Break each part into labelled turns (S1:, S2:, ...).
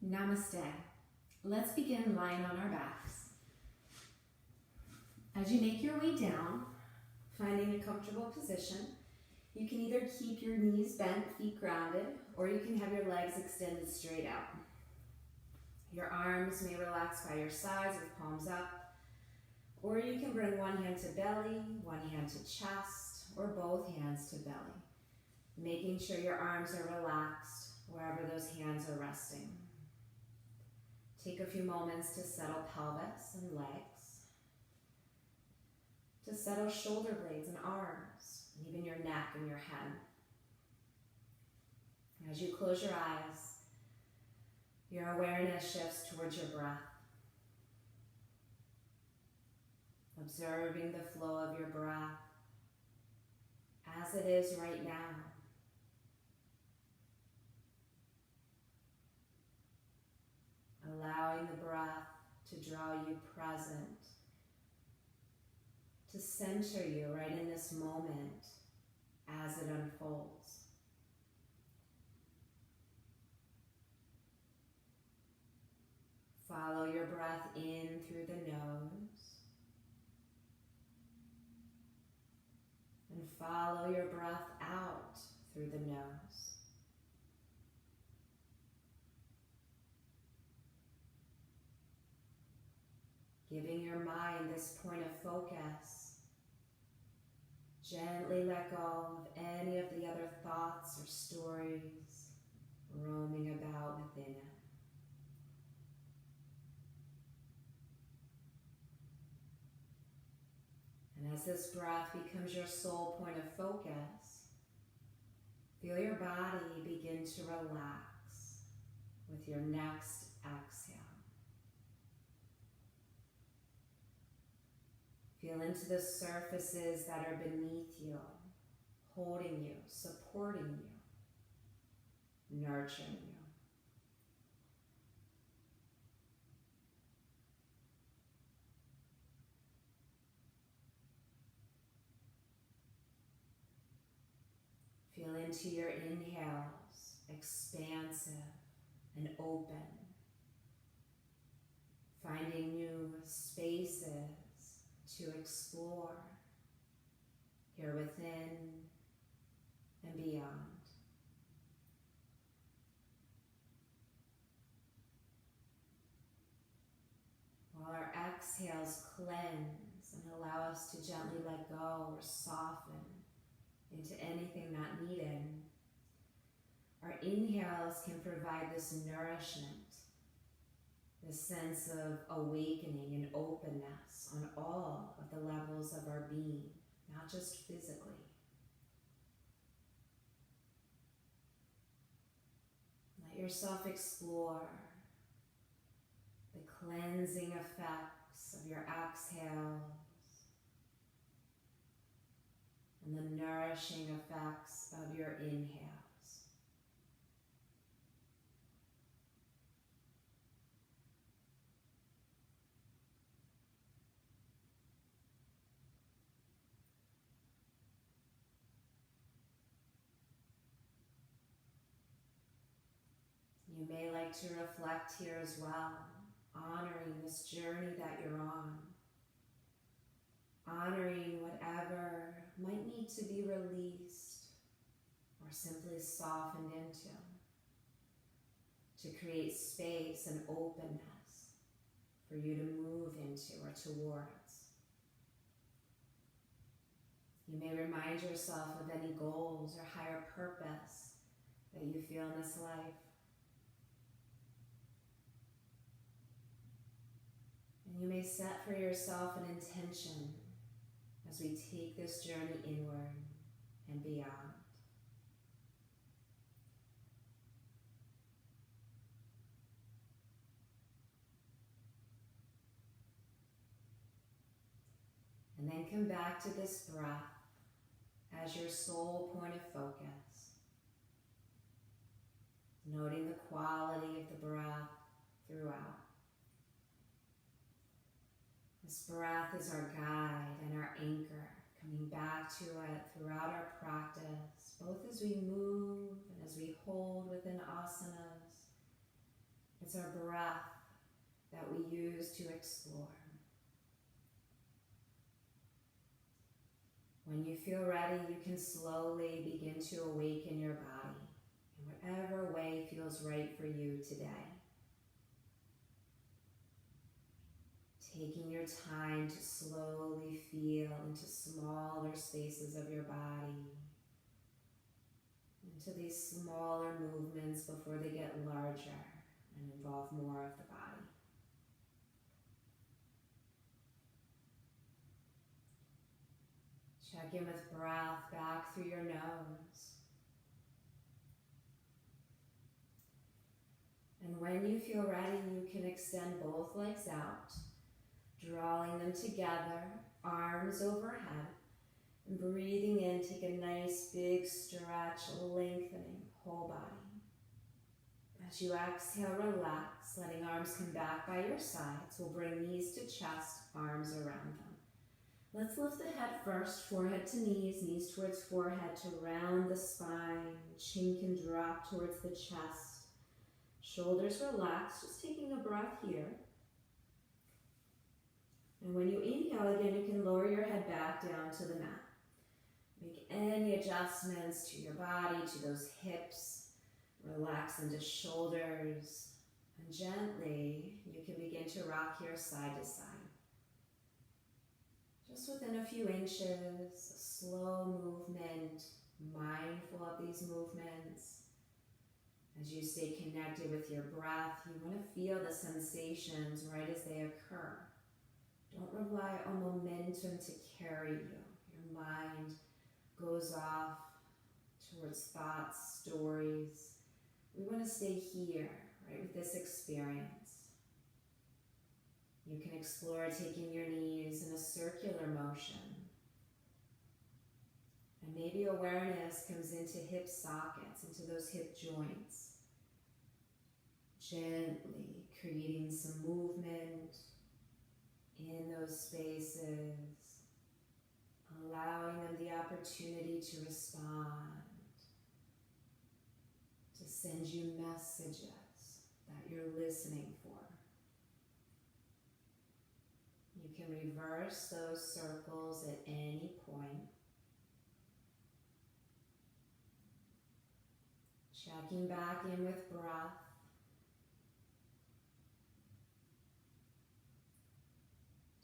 S1: Namaste. Let's begin lying on our backs. As you make your way down, finding a comfortable position, you can either keep your knees bent, feet grounded, or you can have your legs extended straight out. Your arms may relax by your sides with palms up, or you can bring one hand to belly, one hand to chest, or both hands to belly, making sure your arms are relaxed wherever those hands are resting. Take a few moments to settle pelvis and legs, to settle shoulder blades and arms, and even your neck and your head. As you close your eyes, your awareness shifts towards your breath, observing the flow of your breath as it is right now. Allowing the breath to draw you present, to center you right in this moment as it unfolds. Follow your breath in through the nose and follow your breath out through the nose. Giving your mind this point of focus, gently let go of any of the other thoughts or stories roaming about within it. And as this breath becomes your sole point of focus, feel your body begin to relax with your next exhale. Feel into the surfaces that are beneath you, holding you, supporting you, nurturing you. Feel into your inhales, expansive and open, finding new spaces to explore here within and beyond. While our exhales cleanse and allow us to gently let go or soften into anything not needed, our inhales can provide this nourishment, this sense of awakening and openness on all of the levels of our being, not just physically. Let yourself explore the cleansing effects of your exhales and the nourishing effects of your inhales. You may like to reflect here as well, honoring this journey that you're on, honoring whatever might need to be released or simply softened into, to create space and openness for you to move into or towards. You may remind yourself of any goals or higher purpose that you feel in this life. And you may set for yourself an intention as we take this journey inward and beyond. And then come back to this breath as your sole point of focus, noting the quality of the breath throughout. This breath is our guide and our anchor, coming back to it throughout our practice, both as we move and as we hold within asanas. It's our breath that we use to explore. When you feel ready, you can slowly begin to awaken your body in whatever way feels right for you today. Taking your time to slowly feel into smaller spaces of your body, into these smaller movements before they get larger and involve more of the body. Check in with breath back through your nose. And when you feel ready, you can extend both legs out, drawing them together, arms overhead, and breathing in, take a nice big stretch, lengthening whole body. As you exhale, relax, letting arms come back by your sides. We'll bring knees to chest, arms around them. Let's lift the head first, forehead to knees, knees towards forehead to round the spine. Chin can drop towards the chest. Shoulders relax, just taking a breath here. And when you inhale again, you can lower your head back down to the mat. Make any adjustments to your body, to those hips. Relax into shoulders. And gently, you can begin to rock here side to side. Just within a few inches, a slow movement, mindful of these movements. As you stay connected with your breath, you want to feel the sensations right as they occur. Don't rely on momentum to carry you. Your mind goes off towards thoughts, stories. We want to stay here, right, with this experience. You can explore taking your knees in a circular motion. And maybe awareness comes into hip sockets, into those hip joints. Gently creating some movement in those spaces, allowing them the opportunity to respond, to send you messages that you're listening for. You can reverse those circles at any point. Checking back in with breath.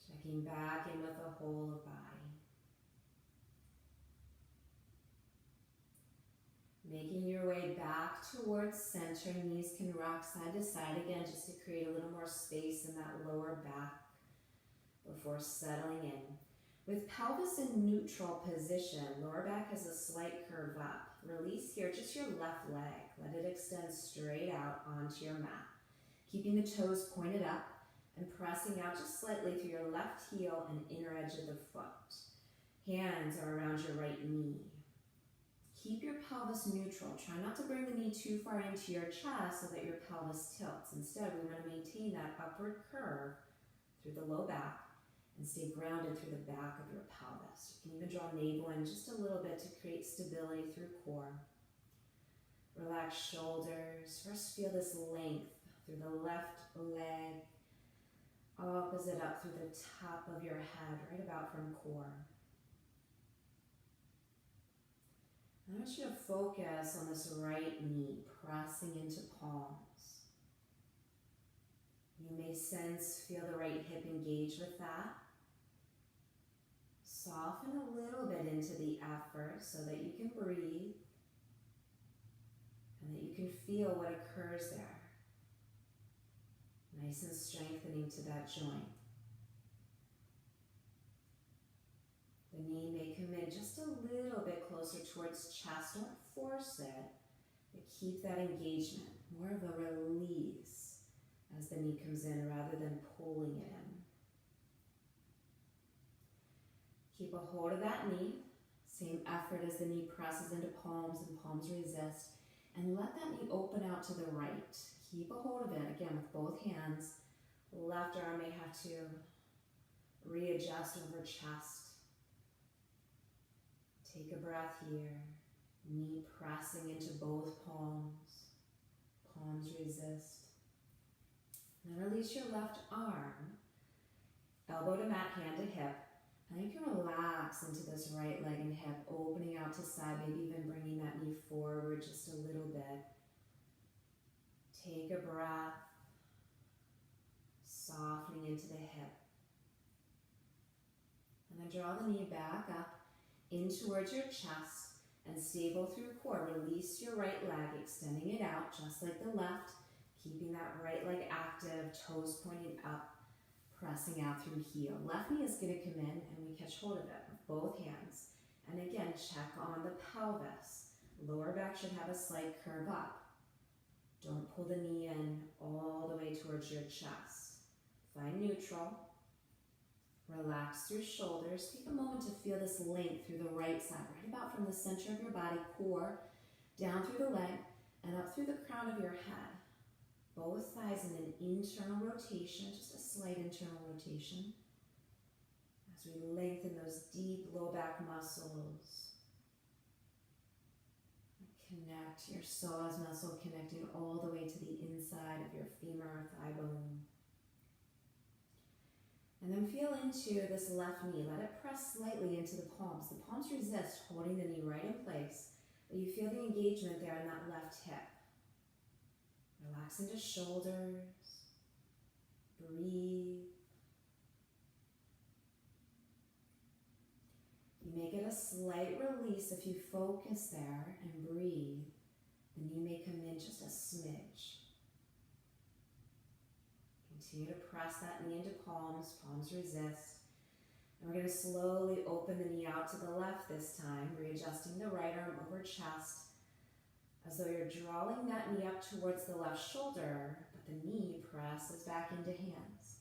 S1: Checking back in with the whole of body. Making your way back towards center. Knees can rock side to side again just to create a little more space in that lower back before settling in. With pelvis in neutral position, lower back has a slight curve up. Release here, just your left leg. Let it extend straight out onto your mat. Keeping the toes pointed up and pressing out just slightly through your left heel and inner edge of the foot. Hands are around your right knee. Keep your pelvis neutral. Try not to bring the knee too far into your chest so that your pelvis tilts. Instead, we want to maintain that upward curve through the low back and stay grounded through the back of your pelvis. You can even draw navel in just a little bit to create stability through core. Relax shoulders. First, feel this length through the left leg, opposite up through the top of your head, right about from core. I want you to focus on this right knee, pressing into palms. You may feel the right hip engage with that. Soften a little bit into the effort so that you can breathe and that you can feel what occurs there. Nice and strengthening to that joint. The knee may come in just a little bit closer towards chest. Don't force it, but keep that engagement. More of a release as the knee comes in rather than pulling it in. Keep a hold of that knee. Same effort as the knee presses into palms and palms resist. And let that knee open out to the right. Keep a hold of it, again, with both hands. Left arm may have to readjust over chest. Take a breath here. Knee pressing into both palms. Palms resist. And then release your left arm, elbow to mat, hand to hip. And you can relax into this right leg and hip, opening out to side, maybe even bringing that knee forward just a little bit. Take a breath, softening into the hip. And then draw the knee back up in towards your chest and stable through core. Release your right leg, extending it out just like the left, keeping that right leg active, toes pointing up, pressing out through heel. Left knee is going to come in and we catch hold of it with both hands. And again, check on the pelvis. Lower back should have a slight curve up. Don't pull the knee in all the way towards your chest. Find neutral. Relax through shoulders. Take a moment to feel this length through the right side, right about from the center of your body, core, down through the leg, and up through the crown of your head. Both thighs in an internal rotation, just a slight internal rotation. As we lengthen those deep low back muscles. Connect your psoas muscle, connecting all the way to the inside of your femur or thigh bone. And then feel into this left knee. Let it press slightly into the palms. The palms resist, holding the knee right in place. But you feel the engagement there in that left hip. Relax into shoulders. Breathe. You make it a slight release if you focus there and breathe. The knee may come in just a smidge. Continue to press that knee into palms. Palms resist. And we're going to slowly open the knee out to the left this time, readjusting the right arm over chest, as though you're drawing that knee up towards the left shoulder, but the knee presses back into hands.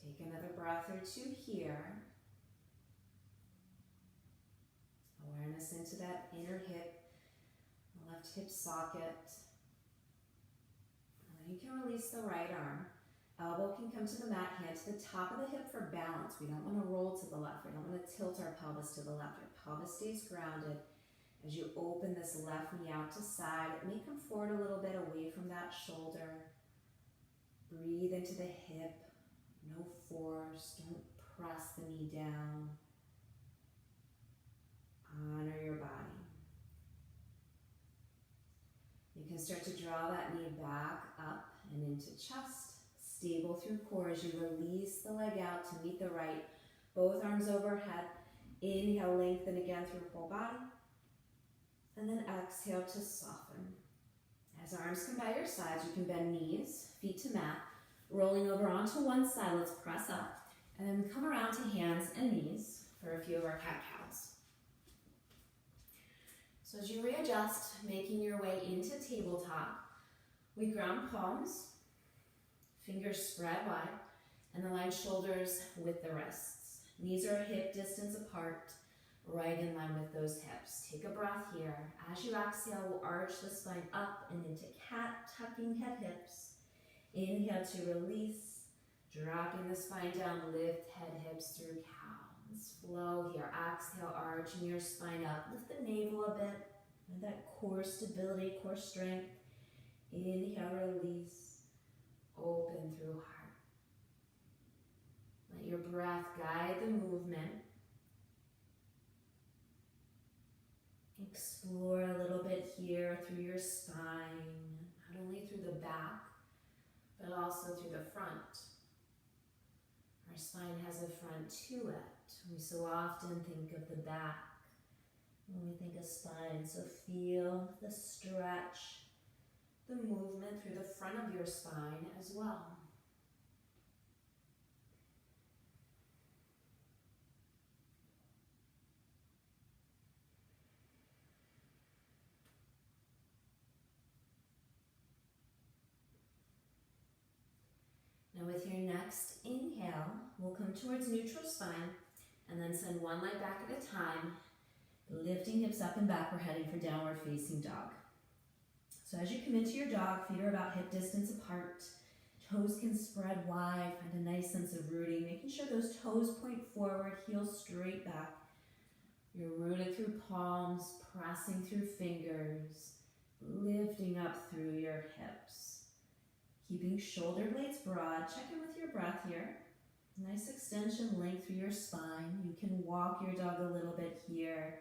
S1: Take another breath or two here. Awareness into that inner hip, the left hip socket. And then you can release the right arm. Elbow can come to the mat, hand to the top of the hip for balance. We don't want to roll to the left. We don't want to tilt our pelvis to the left. Our pelvis stays grounded. As you open this left knee out to side, it may come forward a little bit away from that shoulder. Breathe into the hip. No force. Don't press the knee down. Honor your body. You can start to draw that knee back up and into chest. Stable through core as you release the leg out to meet the right. Both arms overhead. Inhale, lengthen again through whole body. And then exhale to soften. As arms come by your sides, you can bend knees, feet to mat. Rolling over onto one side, let's press up. And then come around to hands and knees for a few of our cat-cows. So as you readjust, making your way into tabletop, we ground palms, fingers spread wide, and align shoulders with the wrists. Knees are hip distance apart, right in line with those hips. Take a breath here. As you exhale, we'll arch the spine up and into cat, tucking head hips. Inhale to release, dropping the spine down, lift head hips through cow. Let's flow here. Exhale, arching your spine up. Lift the navel a bit. And that core stability, core strength. Inhale, release. Open through heart. Let your breath guide the movement. Explore a little bit here through your spine, not only through the back, but also through the front. Our spine has a front to it. We so often think of the back when we think of spine. So feel the stretch, the movement through the front of your spine as well. Now with your next inhale, we'll come towards neutral spine and then send one leg back at a time, lifting hips up and back. We're heading for downward facing dog. So as you come into your dog, feet are about hip distance apart. Toes can spread wide, find a nice sense of rooting, making sure those toes point forward, heels straight back. You're rooted through palms, pressing through fingers. lifting up through your hips. Keeping shoulder blades broad. Check in with your breath here. Nice extension length through your spine. You can walk your dog a little bit here,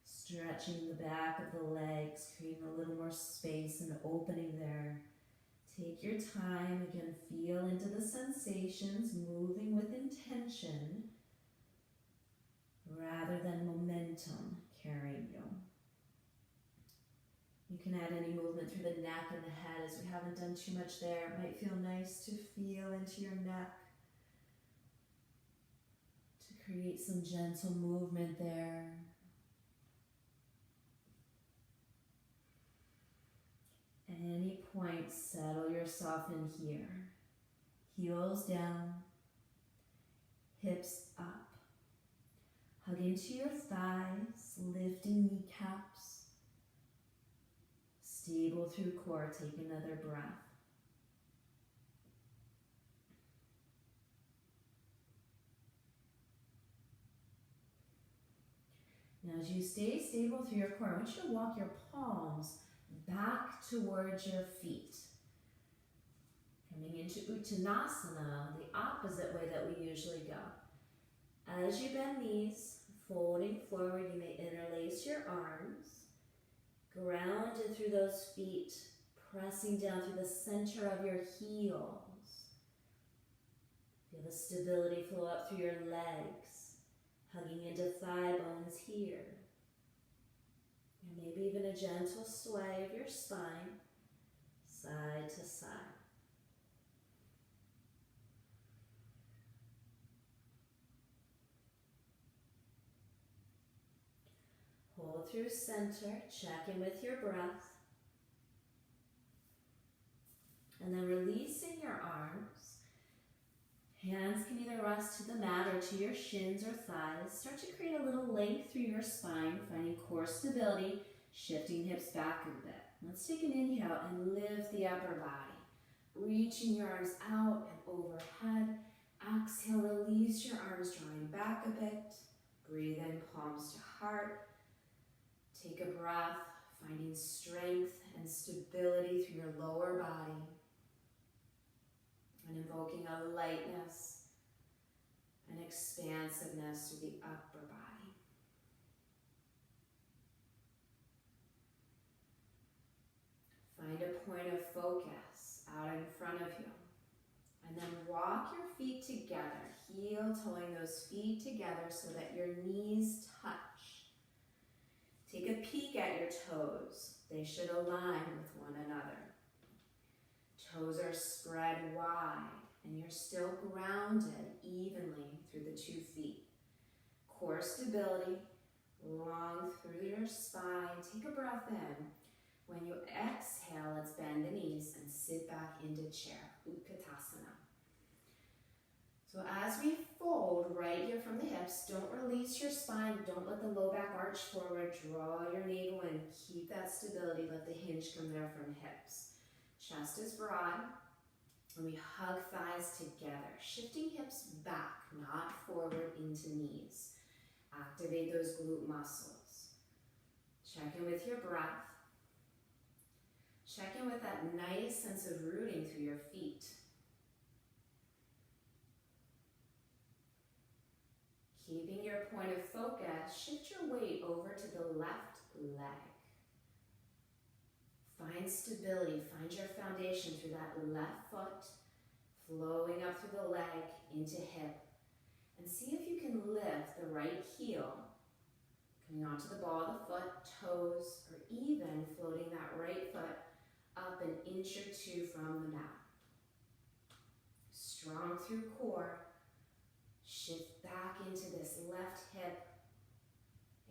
S1: stretching the back of the legs, creating a little more space and opening there. Take your time, again, feel into the sensations, moving with intention rather than momentum carrying you. You can add any movement through the neck and the head as we haven't done too much there. It might feel nice to feel into your neck, to create some gentle movement there. At any point, settle yourself in here. Heels down, hips up. Hug into your thighs, lifting kneecaps. Stable through core, take another breath. Now as you stay stable through your core, I want you to walk your palms back towards your feet. Coming into Uttanasana, the opposite way that we usually go. As you bend knees, folding forward, you may interlace your arms, grounded through those feet, pressing down through the center of your heels. Feel the stability flow up through your legs, hugging into thigh bones here. And maybe even a gentle sway of your spine, side to side. Hold through center, check in with your breath. And then releasing your arms. Hands can either rest to the mat or to your shins or thighs. Start to create a little length through your spine, finding core stability, shifting hips back a bit. Let's take an inhale and lift the upper body. Reaching your arms out and overhead. Exhale, release your arms, drawing back a bit. Breathe in, palms to heart. Take a breath, finding strength and stability through your lower body. And invoking a lightness and expansiveness through the upper body. Find a point of focus out in front of you. And then walk your feet together, heel-toeing those feet together so that your knees touch. Take a peek at your toes. They should align with one another. Toes are spread wide, and you're still grounded evenly through the 2 feet. Core stability, long through your spine. Take a breath in. When you exhale, let's bend the knees and sit back into chair, Utkatasana. So as we fold right here from the hips, don't release your spine, don't let the low back arch forward, draw your navel in, keep that stability, let the hinge come there from hips. Chest is broad, and we hug thighs together, shifting hips back, not forward into knees. Activate those glute muscles. Check in with your breath. Check in with that nice sense of rooting through your feet. Keeping your point of focus, shift your weight over to the left leg. Find stability, find your foundation through that left foot, flowing up through the leg into hip. And see if you can lift the right heel, coming onto the ball of the foot, toes, or even floating that right foot up an inch or 2 from the mat. Strong through core, shift back into this left hip,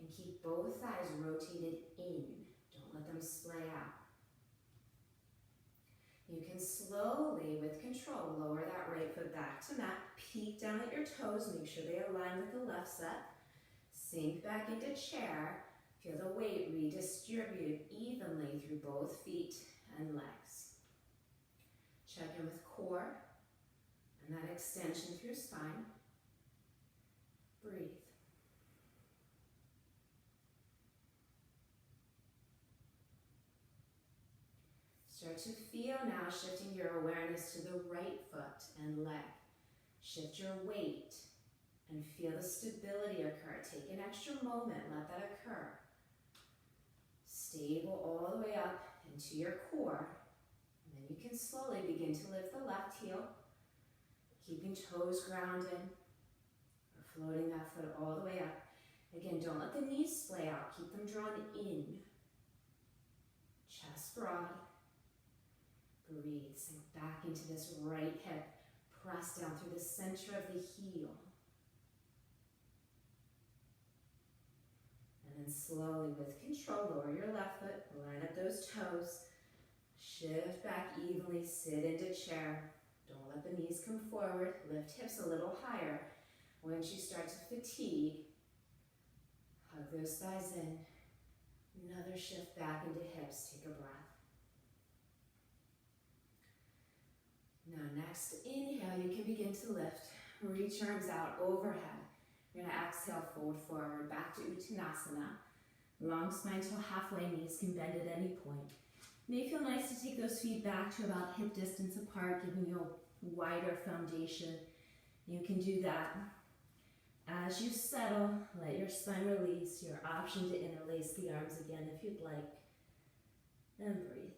S1: and keep both thighs rotated in. Don't let them splay out. You can slowly, with control, lower that right foot back to mat, peek down at your toes, make sure they align with the left set, sink back into chair, feel the weight redistribute evenly through both feet and legs. Check in with core and that extension through spine. Breathe. Start to feel now shifting your awareness to the right foot and leg. Shift your weight and feel the stability occur. Take an extra moment, let that occur. Stable all the way up into your core. And then you can slowly begin to lift the left heel, keeping toes grounded, or floating that foot all the way up. Again, don't let the knees splay out. Keep them drawn in. Chest broad. Breathe. Sink back into this right hip. Press down through the center of the heel. And then slowly, with control, lower your left foot. Line up those toes. Shift back evenly. Sit into chair. Don't let the knees come forward. Lift hips a little higher. Once you start to fatigue, hug those thighs in. Another shift back into hips. Take a breath. Now next, inhale, you can begin to lift. Reach arms out overhead. You're going to exhale, fold forward, back to Uttanasana. Long spine till halfway, knees can bend at any point. It may feel nice to take those feet back to about hip distance apart, giving you a wider foundation. You can do that. As you settle, let your spine release. Your option to interlace the arms again if you'd like. And breathe.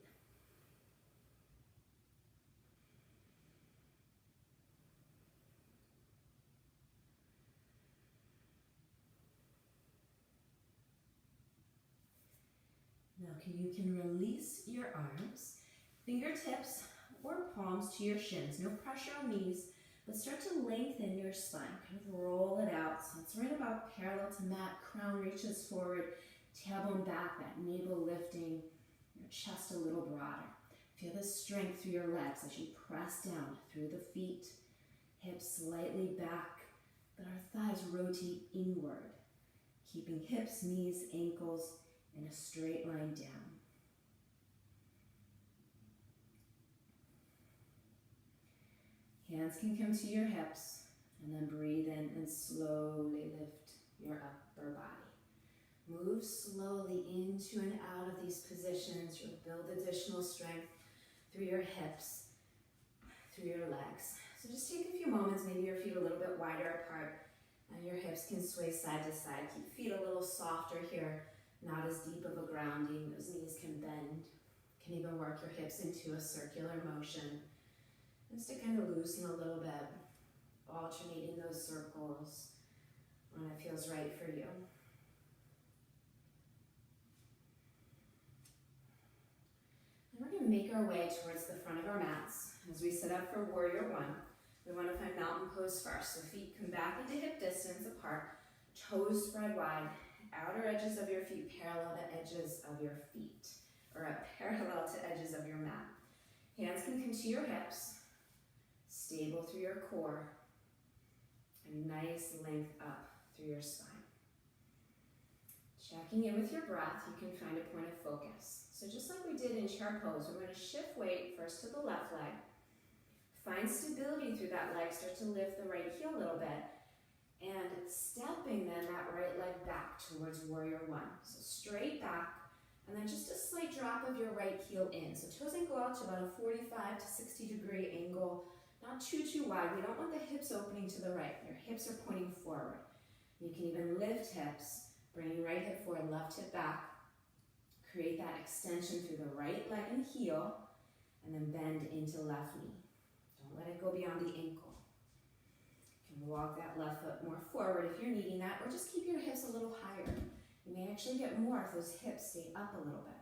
S1: Now you can release your arms, fingertips or palms to your shins. No pressure on knees, but start to lengthen your spine. Kind of roll it out so it's right about parallel to mat. Crown reaches forward, tailbone back, that navel lifting, your chest a little broader. Feel the strength through your legs as you press down through the feet, hips slightly back, but our thighs rotate inward, keeping hips, knees, ankles in a straight line down. Hands can come to your hips, and then breathe in and slowly lift your upper body. Move slowly into and out of these positions. You'll build additional strength through your hips, through your legs. So just take a few moments, maybe your feet a little bit wider apart, and your hips can sway side to side. Keep feet a little softer here. Not as deep of a grounding. Those knees can bend. You can even work your hips into a circular motion. Just to kind of loosen a little bit, alternating those circles when it feels right for you. And we're going to make our way towards the front of our mats. As we set up for Warrior One, we want to find mountain pose first. So feet come back into hip distance apart, toes spread wide. Outer edges of your feet parallel to edges of your feet, or parallel to edges of your mat. Hands can come to your hips, stable through your core, and nice length up through your spine. Checking in with your breath, you can find a point of focus. So just like we did in chair pose, we're going to shift weight first to the left leg. Find stability through that leg, start to lift the right heel a little bit. And stepping then that right leg back towards Warrior One. So straight back, and then just a slight drop of your right heel in. So toes ankle out to about a 45 to 60 degree angle, not too wide. We don't want the hips opening to the right. Your hips are pointing forward. You can even lift hips, bringing right hip forward, left hip back. Create that extension through the right leg and heel, and then bend into left knee. Don't let it go beyond the ankle. Walk that left foot more forward if you're needing that, or just keep your hips a little higher. You may actually get more if those hips stay up a little bit.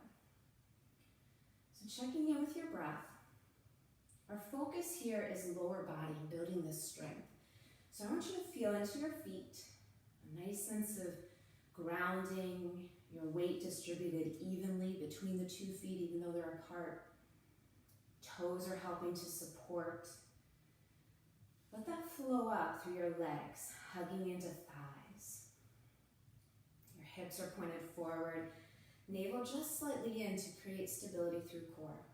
S1: So checking in with your breath. Our focus here is lower body and building this strength. So I want you to feel into your feet, a nice sense of grounding, your weight distributed evenly between the 2 feet even though they're apart. Toes are helping to support. Let that flow up through your legs, hugging into thighs. Your hips are pointed forward. Navel just slightly in to create stability through core.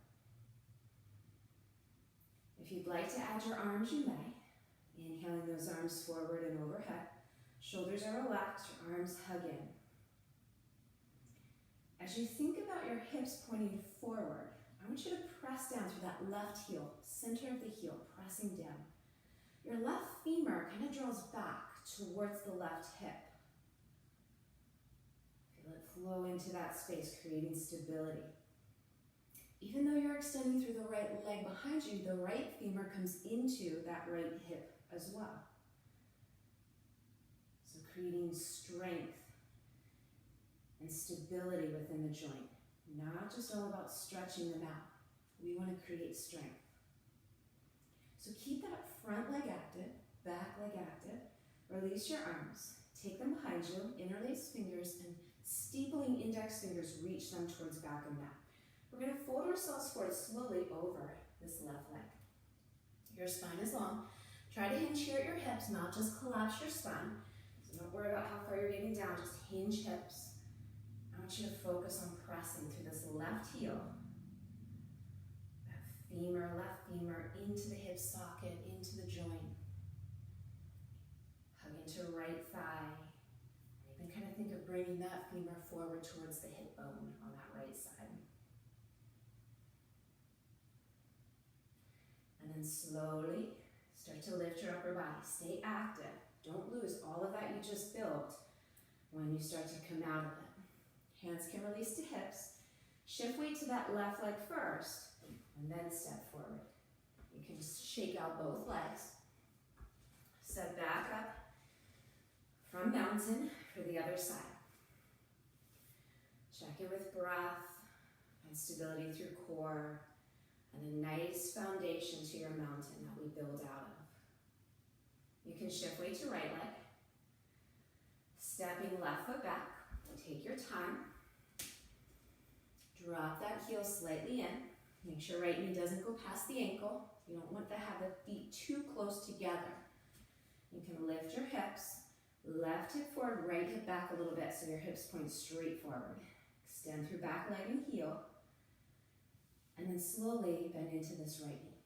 S1: If you'd like to add your arms, you may. Inhaling those arms forward and overhead. Shoulders are relaxed, your arms hug in. As you think about your hips pointing forward, I I want you to press down through that left heel, center of the heel, pressing down. Your left femur kind of draws back towards the left hip. Feel it flow into that space, creating stability. Even though you're extending through the right leg behind you, the right femur comes into that right hip as well. So creating strength and stability within the joint. Not just all about stretching them out. We want to create strength. So keep that front leg active, back leg active. Release your arms. Take them behind you, interlace fingers, and steepling index fingers reach them towards back and mat. We're going to fold ourselves forward slowly over this left leg. Your spine is long. Try to hinge here at your hips, not just collapse your spine. So don't worry about how far you're getting down, just hinge hips. I want you to focus on pressing through this left heel. That femur, left femur, into the hip socket, into the joint. Hug into right thigh. Even kind of think of bringing that femur forward towards the hip bone on that right side. And then slowly start to lift your upper body. Stay active. Don't lose all of that you just built when you start to come out of it. Hands can release to hips. Shift weight to that left leg first, and then step forward. You can just shake out both legs. Step back up from mountain for the other side. Check in with breath and stability through core, and a nice foundation to your mountain that we build out of. You can shift weight to right leg. Stepping left foot back. Take your time. Drop that heel slightly in. Make sure right knee doesn't go past the ankle. You don't want to have the feet too close together. You can lift your hips. Left hip forward, right hip back a little bit so your hips point straight forward. Extend through back leg and heel. And then slowly bend into this right knee.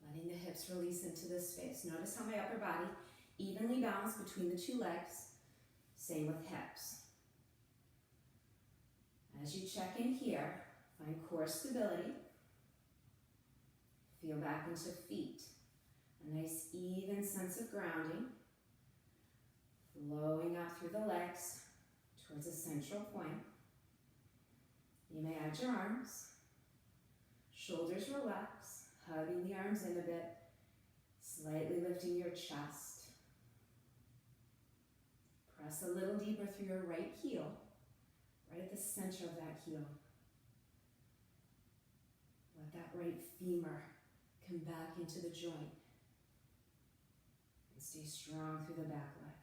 S1: Letting the hips release into this space. Notice how my upper body evenly balanced between the two legs. Same with hips. As you check in here, find core stability. Feel back into feet. A nice even sense of grounding. Flowing up through the legs towards a central point. You may add your arms. Shoulders relax, hugging the arms in a bit. Slightly lifting your chest. Press a little deeper through your right heel, right at the center of that heel. Let that right femur come back into the joint. And stay strong through the back leg.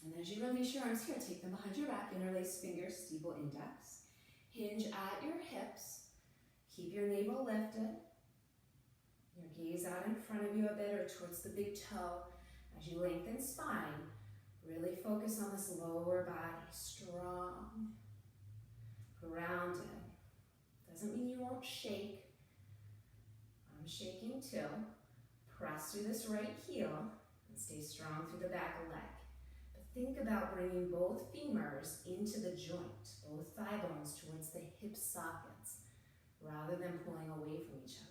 S1: And as you release your arms here, take them behind your back, interlace fingers, steeple index. Hinge at your hips. Keep your navel lifted. Your gaze out in front of you a bit or towards the big toe. As you lengthen spine, really focus on this lower body, strong, grounded. Doesn't mean you won't shake. I'm shaking too. Press through this right heel and stay strong through the back leg. But think about bringing both femurs into the joint, both thigh bones towards the hip sockets, rather than pulling away from each other.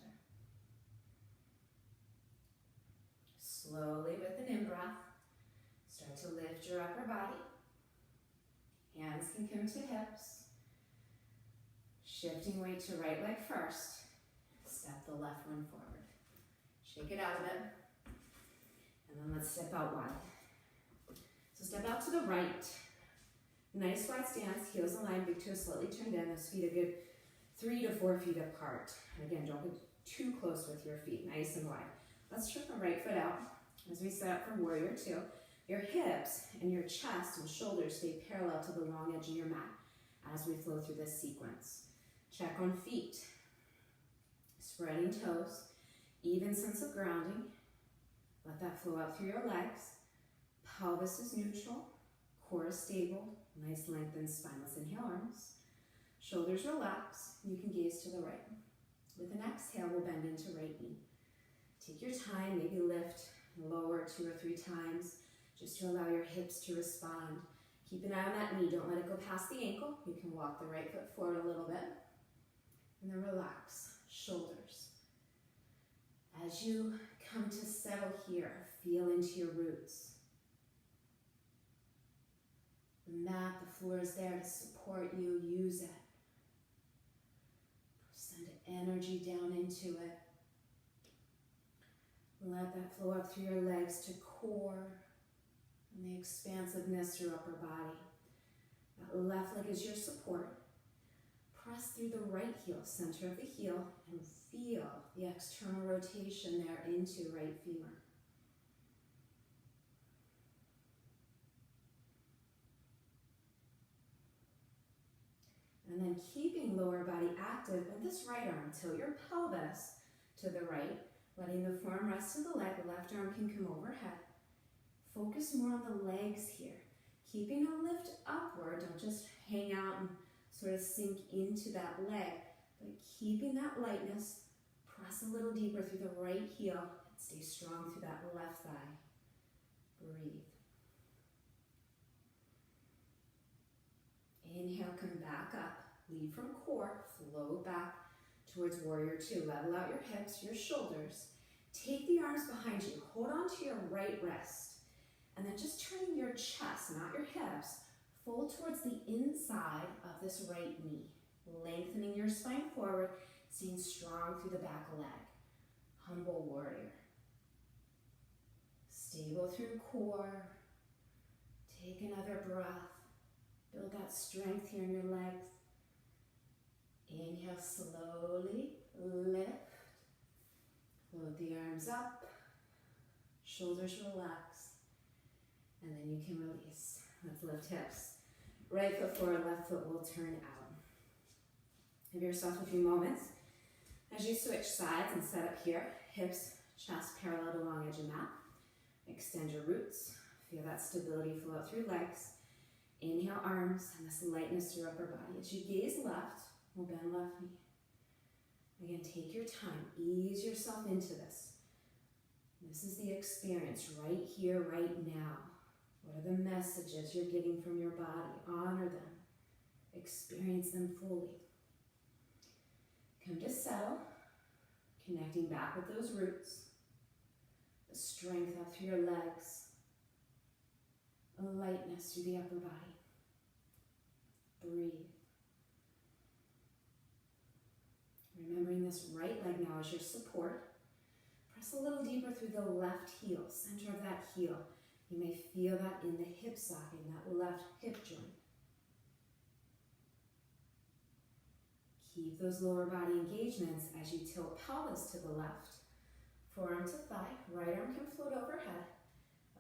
S1: Slowly with an in-breath, start to lift your upper body. Hands can come to hips. Shifting weight to right leg first. Step the left one forward. Shake it out a bit. And then let's step out wide. So step out to the right. Nice wide stance, heels aligned, big toes slightly turned in. Those feet a good 3 to 4 feet apart. And again, don't get too close with your feet, nice and wide. Let's trip the right foot out as we set up for warrior two. Your hips and your chest and shoulders stay parallel to the long edge of your mat as we flow through this sequence. Check on feet. Spreading toes. Even sense of grounding. Let that flow out through your legs. Pelvis is neutral. Core is stable. Nice lengthened spine. Let's inhale arms. Shoulders relax. You can gaze to the right. With an exhale, we'll bend into right knee. Take your time, maybe lift lower 2 or 3 times just to allow your hips to respond. Keep an eye on that knee. Don't let it go past the ankle. You can walk the right foot forward a little bit. And then relax. Shoulders. As you come to settle here, feel into your roots. The mat, the floor is there to support you. Use it. Send energy down into it. Let that flow up through your legs to core and the expansiveness through upper body. That left leg is your support. Press through the right heel, center of the heel, and feel the external rotation there into right femur. And then keeping lower body active with this right arm, tilt your pelvis to the right, letting the forearm rest to the leg, the left arm can come overhead. Focus more on the legs here. Keeping a lift upward, don't just hang out and sort of sink into that leg, but keeping that lightness, press a little deeper through the right heel, and stay strong through that left thigh. Breathe. Inhale, come back up. Lead from core, flow back towards warrior two. Level out your hips, your shoulders. Take the arms behind you. Hold on to your right wrist. And then just turning your chest, not your hips, fold towards the inside of this right knee. Lengthening your spine forward, staying strong through the back leg. Humble warrior. Stable through core. Take another breath. Build that strength here in your legs. Inhale, slowly lift. Float the arms up. Shoulders relax. And then you can release. Let's lift hips. Right foot forward, left foot will turn out. Give yourself a few moments as you switch sides and set up here. Hips, chest parallel to long edge of mat. Extend your roots. Feel that stability flow out through legs. Inhale, arms, and this lightness through upper body. As you gaze left, we'll bend left knee. Again, take your time. Ease yourself into this. This is the experience right here, right now. What are the messages you're getting from your body? Honor them. Experience them fully. Come to settle, connecting back with those roots. The strength up through your legs. A lightness through the upper body. Breathe. Remembering this right leg now as your support. Press a little deeper through the left heel, center of that heel. You may feel that in the hip socket, in that left hip joint. Keep those lower body engagements as you tilt pelvis to the left. Forearm to thigh, right arm can float overhead.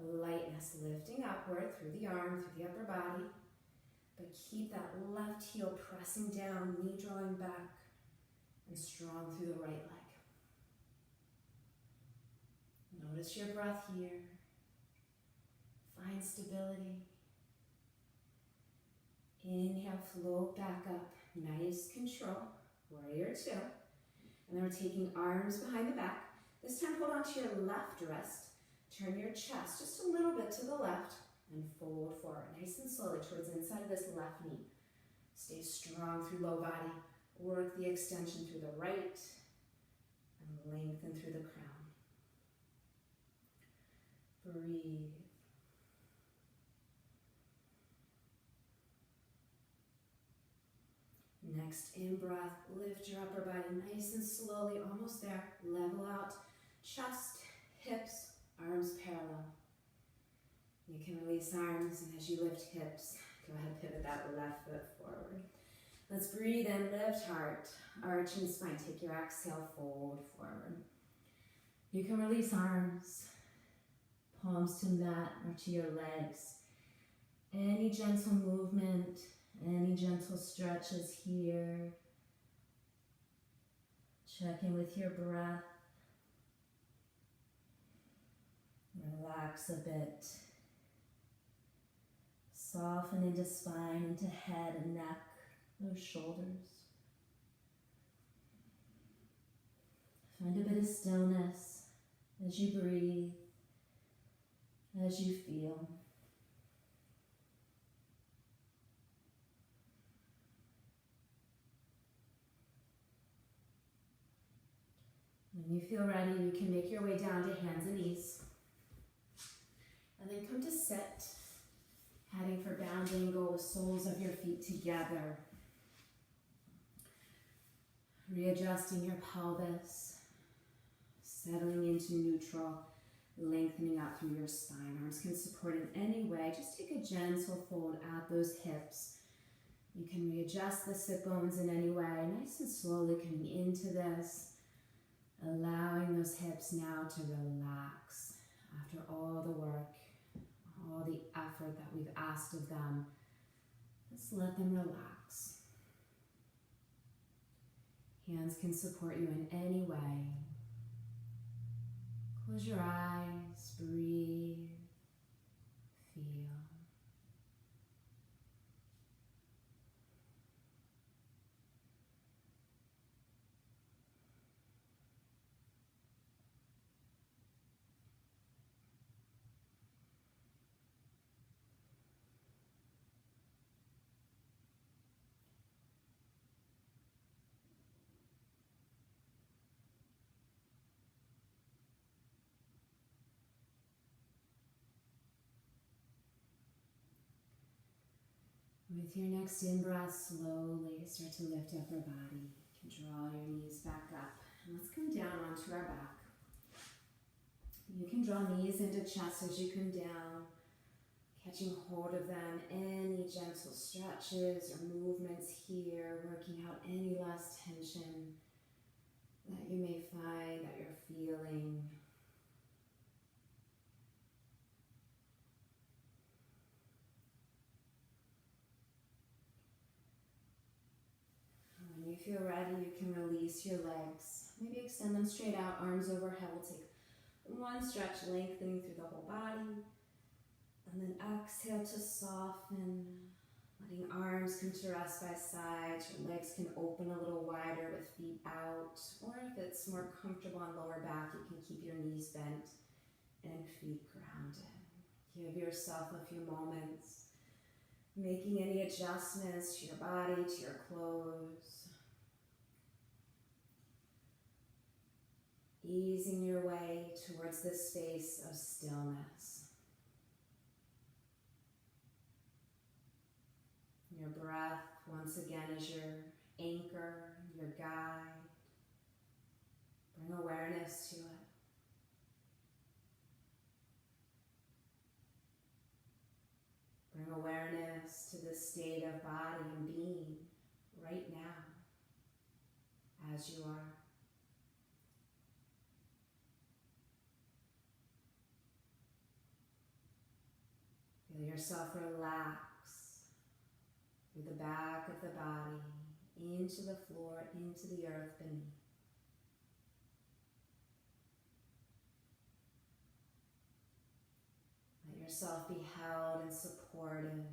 S1: A lightness lifting upward through the arm, through the upper body. But keep that left heel pressing down, knee drawing back, and strong through the right leg. Notice your breath here. Find stability. Inhale, float back up. Nice control. Warrior two. And then we're taking arms behind the back. This time hold on to your left wrist. Turn your chest just a little bit to the left and fold forward. Nice and slowly towards the inside of this left knee. Stay strong through low body. Work the extension through the right and lengthen through the crown. Breathe. Next in-breath, lift your upper body nice and slowly, almost there. Level out, chest, hips, arms parallel. You can release arms, and as you lift hips, go ahead and pivot that left foot forward. Let's breathe in, lift heart, arching spine. Take your exhale, fold forward. You can release arms, palms to mat or to your legs. Any gentle movement, any gentle stretches here. Check in with your breath. Relax a bit. Soften into spine, into head and neck, those shoulders. Find a bit of stillness as you breathe, as you feel. When you feel ready, you can make your way down to hands and knees. And then come to sit, heading for bound angle with soles of your feet together. Readjusting your pelvis, settling into neutral, lengthening out through your spine. Arms can support in any way. Just take a gentle fold at those hips. You can readjust the sit bones in any way, nice and slowly coming into this, allowing those hips now to relax after all the work, all the effort that we've asked of them. Just let them relax. Hands can support you in any way. Close your eyes, breathe, feel. With your next in-breath, slowly start to lift up our body. You can draw your knees back up. And let's come down onto our back. You can draw knees into chest as you come down, catching hold of them. Any gentle stretches or movements here, working out any less tension that you may find that you're feeling. When you feel ready, you can release your legs. Maybe extend them straight out, arms overhead. We'll take one stretch, lengthening through the whole body. And then exhale to soften, letting arms come to rest by sides. Your legs can open a little wider with feet out. Or if it's more comfortable on lower back, you can keep your knees bent and feet grounded. Give yourself a few moments, making any adjustments to your body, to your clothes. Easing your way towards this space of stillness. Your breath, once again, is your anchor, your guide. Bring awareness to it. Bring awareness to this state of body and being right now, as you are. Feel yourself relax through the back of the body, into the floor, into the earth beneath. Let yourself be held and supported.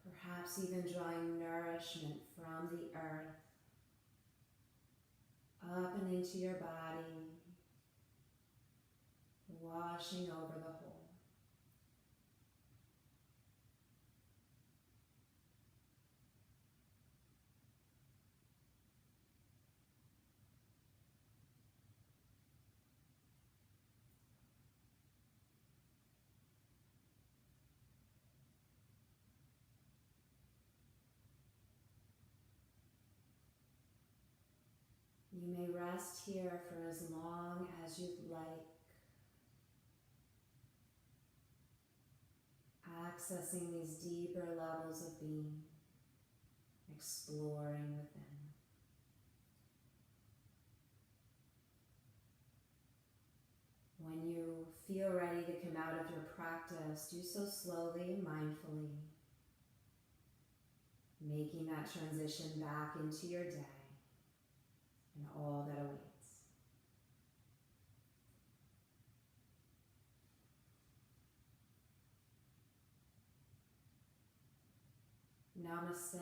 S1: Perhaps even drawing nourishment from the earth up and into your body, washing over the whole. You may rest here for as long as you'd like, accessing these deeper levels of being, exploring within. When you feel ready to come out of your practice, do so slowly and mindfully, making that transition back into your day and all that awaits. Namaste.